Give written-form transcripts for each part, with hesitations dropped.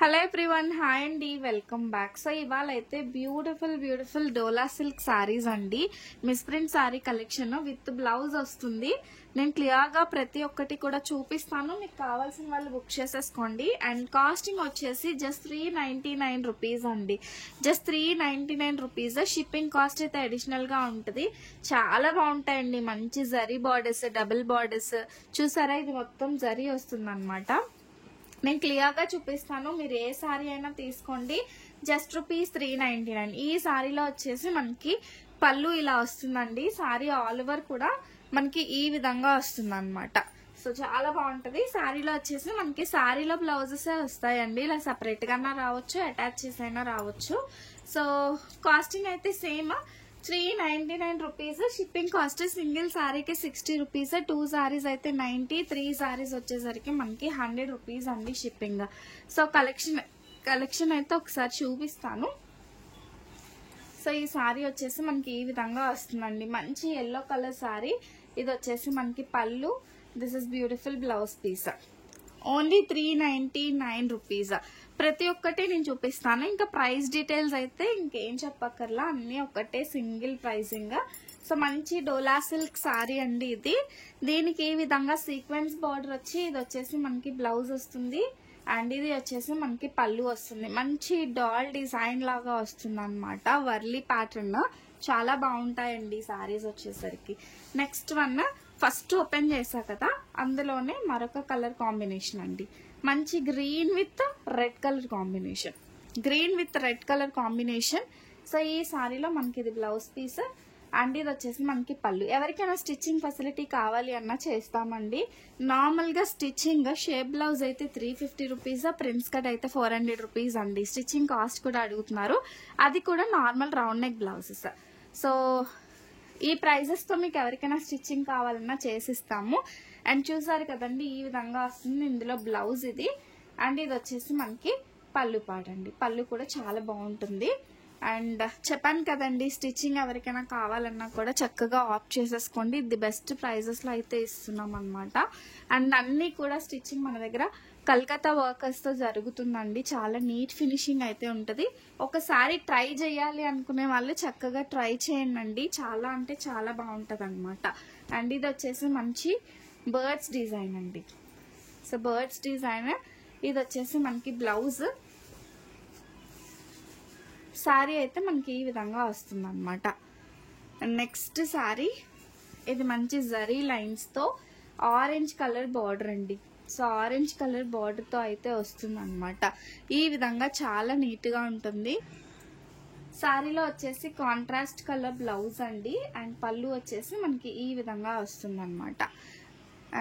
Hello everyone, hi అండి, welcome back. So ఇవాళ అయితే బ్యూటిఫుల్ డోలా సిల్క్ సారీస్ అండి. Miss print sorry collection with blouse వస్తుంది. నేను క్లియర్ గా ప్రతి ఒక్కటి కూడా చూపిస్తాను. మీకు కావాల్సిన వాళ్ళు బుక్ చేసేసుకోండి. అండ్ కాస్టింగ్ వచ్చేసి జస్ట్ 399 రూపీస్ అండి. Just 399 rupees. షిప్పింగ్ కాస్ట్ అయితే అడిషనల్ గా ఉంటుంది. చాలా బాగుంటాయండి. మంచి జరీ బార్డర్స్, డబుల్ బార్డర్స్ చూసారా, ఇది మొత్తం జరీ వస్తుంది అనమాట. నేను క్లియర్ గా చూపిస్తాను. మీరు ఏ సారీ అయినా తీసుకోండి. Just rupees 399. ఈ సారీలో వచ్చేసి మనకి పళ్ళు ఇలా వస్తుందండి. సారీ ఆల్ ఓవర్ కూడా మనకి ఈ విధంగా వస్తుంది అనమాట. సో చాలా బాగుంటది. సారీలో వచ్చేసి మనకి సారీలో బ్లౌజెస్ వస్తాయండి. ఇలా సపరేట్ గా రావచ్చు, అటాచ్ చేసైనా రావచ్చు. సో కాస్టింగ్ అయితే same 399 rupees. Shipping cost single సారీకి 60 రూపీస్, 2 సారీస్ అయితే 90, 3 సారీస్ వచ్చేసరికి మనకి 100 రూపీస్ అండి షిప్పింగ్. సో కలెక్షన్ అయితే ఒకసారి చూపిస్తాను. సో ఈ సారీ వచ్చేసి మనకి ఈ విధంగా వస్తుందండి. మంచి ఎల్లో కలర్ సారీ. ఇది వచ్చేసి మనకి పళ్ళు. This is beautiful blouse piece. Only 399 rupees. ప్రతి ఒక్కటి నేను చూపిస్తాను. ఇంకా ప్రైస్ డీటెయిల్స్ అయితే ఇంకేం చెప్పక్కర్లా, అన్ని ఒకటే సింగిల్ ప్రైసింగ్. సో మంచి డోలా సిల్క్ సారీ అండి ఇది. దీనికి ఈ విధంగా సీక్వెన్స్ బార్డర్ వచ్చి ఇది వచ్చేసి మనకి బ్లౌజ్ వస్తుంది. అండ్ ఇది వచ్చేసి మనకి పళ్ళు వస్తుంది. మంచి డాల్ డిజైన్ లాగా వస్తుంది అనమాట. వర్లీ ప్యాటర్న్ చాలా బాగుంటాయండి సారీస్ వచ్చేసరికి. నెక్స్ట్ వన్ ఫస్ట్ ఓపెన్ చేసా కదా, అందులోనే మరొక కలర్ కాంబినేషన్ అండి. మంచి green with red colour combination. Green with red colour combination. So ఈ సారీలో మనకి ఇది బ్లౌజ్ పీస్. అండ్ ఇది వచ్చేసి మనకి పళ్ళు. ఎవరికైనా స్టిచ్చింగ్ ఫెసిలిటీ కావాలి అన్నా చేస్తామండి. నార్మల్ గా స్టిచ్చింగ్ షేప్ బ్లౌజ్ అయితే 350 రూపీస్, ప్రిన్స్ కట్ అయితే 400 రూపీస్ అండి. స్టిచ్చింగ్ కాస్ట్ కూడా అడుగుతున్నారు. అది కూడా normal round neck blouses. So ఈ ప్రైజెస్ తో మీకు ఎవరికైనా స్టిచ్చింగ్ కావాలన్నా చేసిస్తాము. అండ్ చూసారు కదండి, ఈ విధంగా వస్తుంది. ఇందులో బ్లౌజ్ ఇది. అండ్ ఇది వచ్చేసి మనకి పళ్ళు పాడండి. పళ్ళు కూడా చాలా బాగుంటుంది. అండ్ చెప్పాను కదండి, స్టిచ్చింగ్ ఎవరికైనా కావాలన్నా కూడా చక్కగా ఆప్ట్ చేసేసుకోండి. ఇది బెస్ట్ ప్రైజెస్ లో అయితే ఇస్తున్నాం అనమాట. అండ్ అన్ని కూడా స్టిచ్చింగ్ మన దగ్గర కల్కత్తా వర్కర్స్ తో జరుగుతుందండి. చాలా నీట్ ఫినిషింగ్ అయితే ఉంటది. ఒకసారి ట్రై చేయాలి అనుకునే వాళ్ళు చక్కగా ట్రై చేయండి. చాలా అంటే చాలా బాగుంటది అనమాట. అండ్ ఇది వచ్చేసి మంచి బర్డ్స్ డిజైన్ అండి. So birds design. ఇది వచ్చేసి మనకి బ్లౌజ్. సారీ అయితే మనకి ఈ విధంగా వస్తుంది అనమాట. నెక్స్ట్ సారీ ఇది మంచి జరీ లైన్స్ తో ఆరెంజ్ కలర్ బార్డర్ అండి. సో ఆరెంజ్ కలర్ బార్డర్ తో అయితే వస్తుంది అనమాట. ఈ విధంగా చాలా నీట్ గా ఉంటుంది. సారీలో వచ్చేసి కాంట్రాస్ట్ కలర్ బ్లౌజ్ అండి. అండ్ పళ్ళు వచ్చేసి మనకి ఈ విధంగా వస్తుంది అనమాట.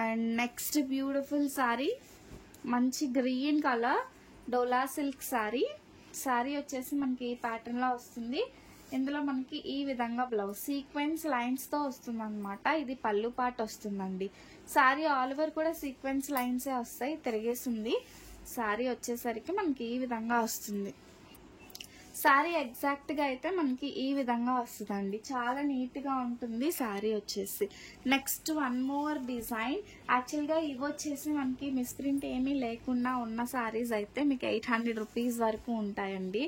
అండ్ నెక్స్ట్ బ్యూటిఫుల్ సారీ, మంచి గ్రీన్ కలర్ డోలా సిల్క్ సారీ. సారీ వచ్చేసి మనకి ఈ ప్యాటర్న్ లో వస్తుంది. ఇందులో మనకి ఈ విధంగా బ్లౌజ్ సీక్వెన్స్ లైన్స్ తో వస్తుంది అనమాట. ఇది పళ్ళు పార్ట్ వస్తుందండి. సారీ ఆల్ ఓవర్ కూడా సీక్వెన్స్ లైన్సే వస్తాయి. తిరిగేస్తుంది. సారీ వచ్చేసరికి మనకి ఈ విధంగా వస్తుంది. సారీ ఎగ్జాక్ట్ గా అయితే మనకి ఈ విధంగా వస్తుందండి. చాలా నీట్ గా ఉంటుంది సారీ వచ్చేసి. Next one more design. Actual గా ఇవి వచ్చేసి మనకి మిస్ప్రింట్ ఏమీ లేకుండా ఉన్న సారీస్ అయితే మీకు 800 రూపీస్ వరకు ఉంటాయండి.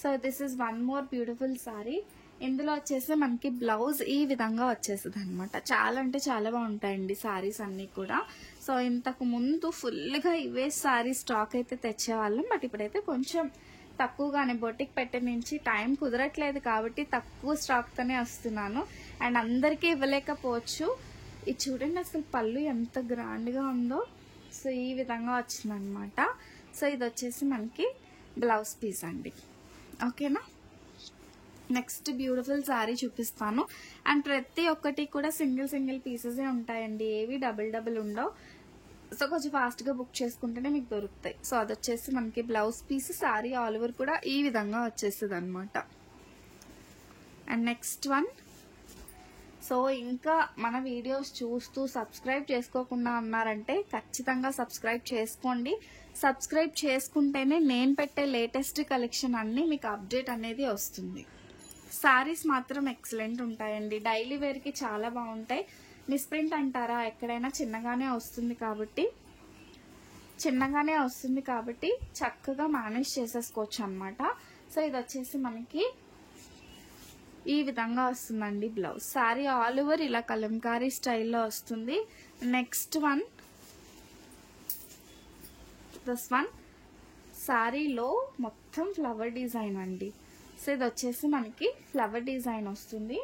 So this is one more beautiful sorry. ఇందులో వచ్చేసి మనకి బ్లౌజ్ ఈ విధంగా వచ్చేస్తుంది అనమాట. చాలా అంటే చాలా బాగుంటాయండి సారీస్ అన్ని కూడా. సో ఇంతకు ముందు ఫుల్ గా ఇవే సారీ స్టాక్ అయితే తెచ్చేవాళ్ళం. బట్ ఇప్పుడైతే కొంచెం తక్కువగానే బొటిక్ పెట్టే నుంచి టైం కుదరట్లేదు కాబట్టి తక్కువ స్టాక్ తోనే వస్తున్నాను. అండ్ అందరికీ ఇవ్వలేకపోవచ్చు. ఇది చూడండి అసలు పళ్ళు ఎంత గ్రాండ్ గా ఉందో. సో ఈ విధంగా వచ్చిందనమాట. సో ఇది వచ్చేసి మనకి బ్లౌజ్ పీస్ అండి. ఓకేనా. నెక్స్ట్ బ్యూటిఫుల్ సారీ చూపిస్తాను. అండ్ ప్రతి ఒక్కటి కూడా సింగిల్ పీసెస్ ఉంటాయండి. ఏవి డబుల్ ఉండవు. సో కొంచెం ఫాస్ట్ గా బుక్ చేసుకుంటేనే మీకు దొరుకుతాయి. సో అది వచ్చేసి మనకి blouse piece. Sari all over కూడా ఈ విధంగా వచ్చేస్తుంది అనమాట. And next one. సో ఇంకా మన వీడియోస్ చూస్తూ సబ్స్క్రైబ్ చేసుకోకుండా ఉన్నారంటే ఖచ్చితంగా సబ్స్క్రైబ్ చేసుకోండి. సబ్స్క్రైబ్ చేసుకుంటేనే నేను పెట్టే లేటెస్ట్ కలెక్షన్ అన్ని మీకు అప్డేట్ అనేది వస్తుంది. సారీస్ మాత్రం ఎక్సలెంట్ ఉంటాయండి. డైలీ వేర్ కి చాలా బాగుంటాయి. మిస్ప్రింట్ అంటారా, ఎక్కడైనా చిన్నగానే వస్తుంది కాబట్టి చిన్నగానే వస్తుంది కాబట్టి చక్కగా మేనేజ్ చేసేసుకోవచ్చు అనమాట. సో ఇది వచ్చేసి మనకి ఈ విధంగా వస్తుందండి బ్లౌజ్. శారీ ఆల్ ఓవర్ ఇలా కలంకారీ స్టైల్లో వస్తుంది. నెక్స్ట్ వన్, దిస్ వన్ శారీలో మొత్తం ఫ్లవర్ డిజైన్ అండి. సో ఇది వచ్చేసి మనకి ఫ్లవర్ డిజైన్ వస్తుంది.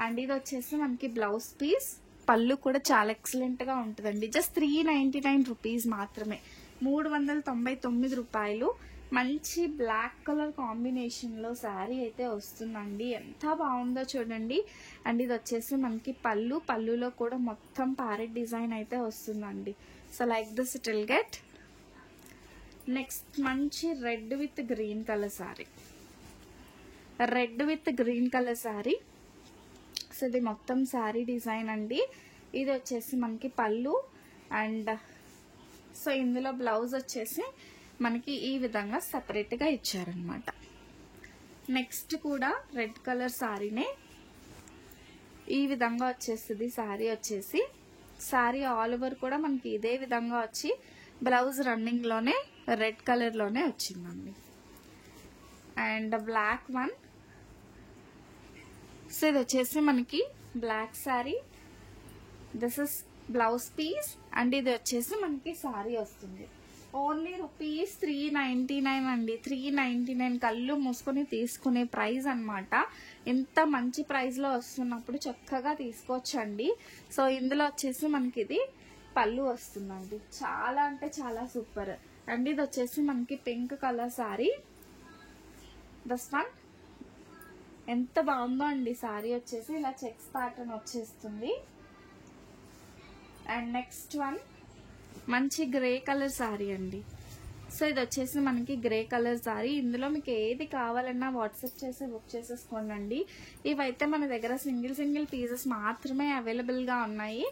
అండ్ ఇది వచ్చేసి మనకి బ్లౌజ్ పీస్. పళ్ళు కూడా చాలా ఎక్సలెంట్గా ఉంటుందండి. జస్ట్ 399 రూపీస్ మాత్రమే, 399 రూపాయలు. మంచి బ్లాక్ కలర్ కాంబినేషన్లో శారీ అయితే వస్తుందండి. ఎంత బాగుందో చూడండి. అండ్ ఇది వచ్చేసి మనకి పళ్ళులో కూడా మొత్తం ప్యారెట్ డిజైన్ అయితే వస్తుందండి. So like this it will get. Next మంచి red with green colour sari. Red with green colour sari. So ఇది మొత్తం శారీ డిజైన్ అండి. ఇది వచ్చేసి మనకి పళ్ళు. అండ్ సో ఇందులో బ్లౌజ్ వచ్చేసి మనకి ఈ విధంగా సపరేట్గా ఇచ్చారనమాట. నెక్స్ట్ కూడా రెడ్ కలర్ శారీనే ఈ విధంగా వచ్చేస్తుంది శారీ వచ్చేసి. శారీ ఆల్ ఓవర్ కూడా మనకి ఇదే విధంగా వచ్చి బ్లౌజ్ రన్నింగ్లోనే రెడ్ కలర్లోనే వచ్చిందండి. And black one. సో ఇది వచ్చేసి మనకి black sari. This is blouse piece. And ఇది వచ్చేసి మనకి శారీ వస్తుంది. ఓన్లీ రూపీస్ 399 అండి. 399 కళ్ళు మూసుకొని తీసుకునే ప్రైస్ అనమాట. ఇంత మంచి ప్రైస్లో వస్తున్నప్పుడు చక్కగా తీసుకోవచ్చండి. సో ఇందులో వచ్చేసి మనకి ఇది పళ్ళు వస్తుందండి. చాలా అంటే చాలా సూపర్. అండ్ ఇది వచ్చేసి మనకి పింక్ కలర్ శారీ. దస్ వన్ ఎంత బాగుందో అండి. శారీ వచ్చేసి ఇలా చెక్స్ ప్యాటర్న్ వచ్చేస్తుంది. అండ్ నెక్స్ట్ వన్ మంచి గ్రే కలర్ శారీ అండి. సో ఇది వచ్చేసి మనకి గ్రే కలర్ శారీ. ఇందులో మీకు ఏది కావాలన్నా వాట్సాప్ చేసి బుక్ చేసేసుకోండి. ఇవైతే మన దగ్గర సింగిల్ పీసెస్ మాత్రమే అవైలబుల్గా ఉన్నాయి.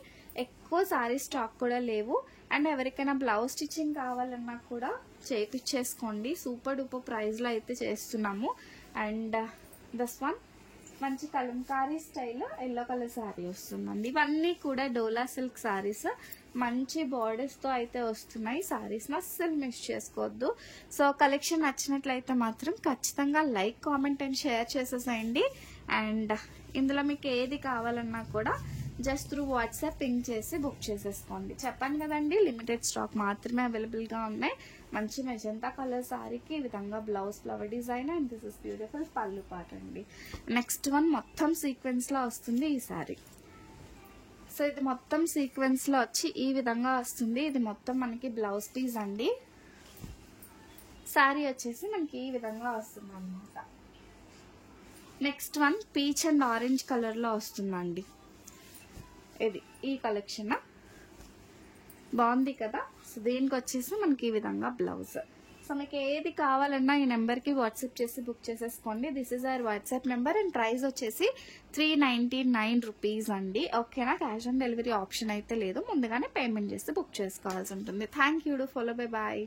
ఎక్కువ శారీ స్టాక్ కూడా లేవు. అండ్ ఎవరికైనా బ్లౌజ్ స్టిచ్చింగ్ కావాలన్నా కూడా చేయించేసుకోండి. సూపర్ డూపర్ ప్రైస్లో అయితే చేస్తున్నాము. అండ్ దిస్ వన్ మంచి Kalamkari style yellow colour sari వస్తుందండి. ఇవన్నీ కూడా డోలా సిల్క్ శారీస్. మంచి బార్డర్స్తో అయితే వస్తున్నాయి. శారీస్ని అస్సలు మిస్ చేసుకోవద్దు. సో కలెక్షన్ నచ్చినట్లయితే మాత్రం ఖచ్చితంగా లైక్, కామెంట్ అండ్ షేర్ చేసేసేయండి. అండ్ ఇందులో మీకు ఏది కావాలన్నా కూడా జస్ట్ త్రూ వాట్సాప్ పింక్ చేసి బుక్ చేసేసుకోండి. చెప్పాను కదండి, లిమిటెడ్ స్టాక్ మాత్రమే అవైలబుల్గా ఉన్నాయి. మంచి మెజంతా కలర్ శారీకి ఈ విధంగా blouse flower design. And this is beautiful పళ్ళు పాట అండి. నెక్స్ట్ వన్ మొత్తం సీక్వెన్స్లో వస్తుంది ఈ శారీ. సో ఇది మొత్తం సీక్వెన్స్లో వచ్చి ఈ విధంగా వస్తుంది. ఇది మొత్తం మనకి బ్లౌజ్ పీస్ అండి. శారీ వచ్చేసి మనకి ఈ విధంగా వస్తుంది అన్నమాట. Next one peach and orange కలర్లో వస్తుందండి. ఇది ఈ కలెక్షన్ బాగుంది కదా. సో దీనికి వచ్చేసి మనకి ఈ విధంగా బ్లౌజ్. సో మీకు ఏది కావాలన్నా ఈ నెంబర్కి వాట్సాప్ చేసి బుక్ చేసేసుకోండి. This is our WhatsApp number. And price వచ్చేసి 399 రూపీస్ అండి. ఓకేనా. క్యాష్ ఆన్ డెలివరీ ఆప్షన్ అయితే లేదు. ముందుగానే పేమెంట్ చేసి బుక్ చేసుకోవాల్సి ఉంటుంది. Thank you. Follow bye bye.